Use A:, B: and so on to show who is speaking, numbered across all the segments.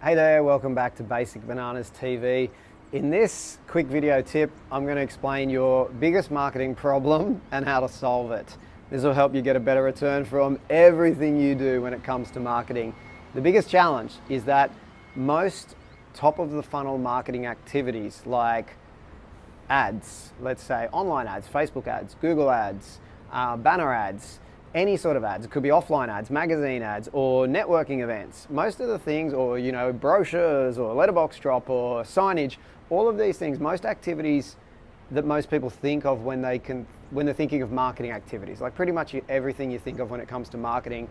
A: Hey there, welcome back to Basic Bananas TV. In this quick video tip, I'm going to explain your biggest marketing problem and how to solve it. This will help you get a better return from everything you do when it comes to marketing. The biggest challenge is that most top of the funnel marketing activities like ads, let's say online ads, Facebook ads, Google ads, banner ads, any sort of ads. It could be offline ads, magazine ads, or networking events. Most of the things, or brochures, or letterbox drop, or signage. All of these things, most activities that most people think of when they're thinking of marketing activities, like pretty much everything you think of when it comes to marketing.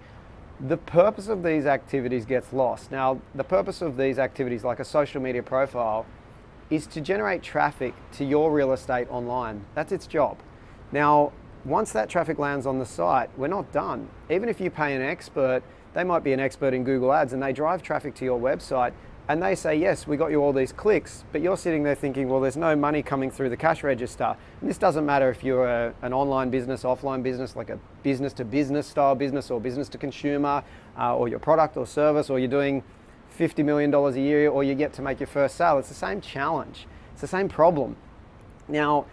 A: The purpose of these activities gets lost. Now, the purpose of these activities, like a social media profile, is to generate traffic to your real estate online. That's its job. Now, once that traffic lands on the site, we're not done. Even if you pay an expert, they might be an expert in Google Ads, and they drive traffic to your website, and they say, yes, we got you all these clicks, but you're sitting there thinking, well, there's no money coming through the cash register. And this doesn't matter if you're an online business, offline business, like a business-to-business style business, or business-to-consumer, or your product or service, or you're doing $50 million a year, or you get to make your first sale. It's the same challenge. It's the same problem. Now,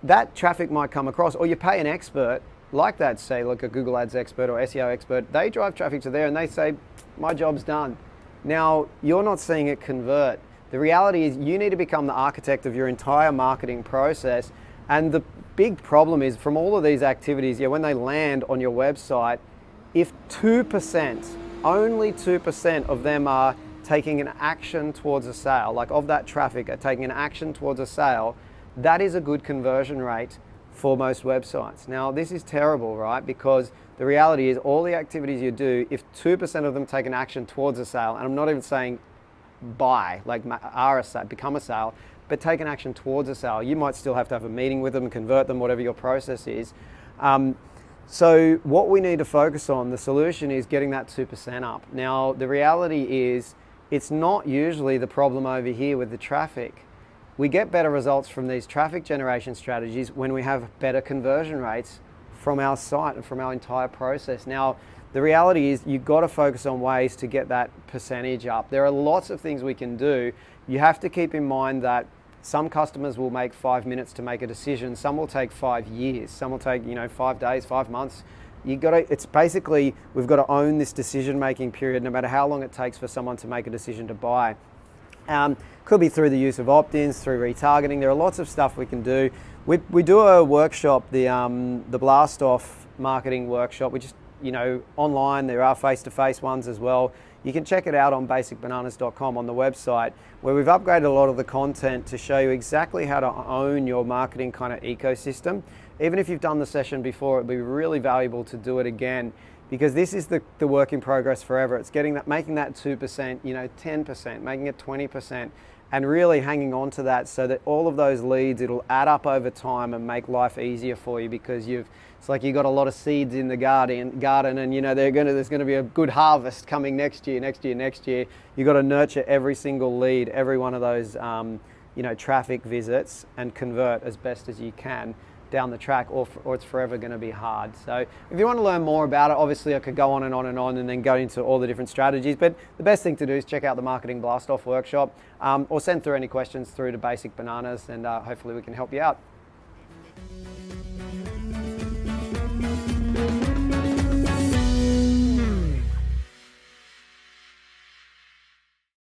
A: that traffic might come across, or you pay an expert like that, say like a Google Ads expert or SEO expert, they drive traffic to there and they say, my job's done. Now, you're not seeing it convert. The reality is you need to become the architect of your entire marketing process. And the big problem is from all of these activities, when they land on your website, if 2%, only 2% of them are taking an action towards a sale, like of that traffic are taking an action towards a sale, that is a good conversion rate for most websites. Now, this is terrible, right? Because the reality is all the activities you do, if 2% of them take an action towards a sale, and I'm not even saying buy, like are a sale, become a sale, but take an action towards a sale, you might still have to have a meeting with them, convert them, whatever your process is. So what we need to focus on, the solution is getting that 2% up. Now, the reality is it's not usually the problem over here with the traffic. We get better results from these traffic generation strategies when we have better conversion rates from our site and from our entire process. Now, the reality is you've got to focus on ways to get that percentage up. There are lots of things we can do. You have to keep in mind that some customers will make 5 minutes to make a decision. Some will take 5 years. Some will take 5 days, 5 months. It's basically, we've got to own this decision-making period no matter how long it takes for someone to make a decision to buy. Could be through the use of opt-ins, through retargeting. There are lots of stuff we can do. We do a workshop, the Blast Off marketing workshop, which is online. There are face-to-face ones as well. You can check it out on basicbananas.com on the website, where we've upgraded a lot of the content to show you exactly how to own your marketing kind of ecosystem. Even if you've done the session before, it'd be really valuable to do it again, because this is the work in progress forever. It's making that 2%, 10%, making it 20%, and really hanging on to that so that all of those leads, it'll add up over time and make life easier for you, because it's like you've got a lot of seeds in the garden and there's going to be a good harvest coming next year. You've got to nurture every single lead, every one of those traffic visits, and convert as best as you can down the track, or it's forever going to be hard. So if you want to learn more about it, obviously I could go on and on and on and then go into all the different strategies, but the best thing to do is check out the Marketing Blast Off workshop, or send through any questions through to Basic Bananas, and hopefully we can help you out.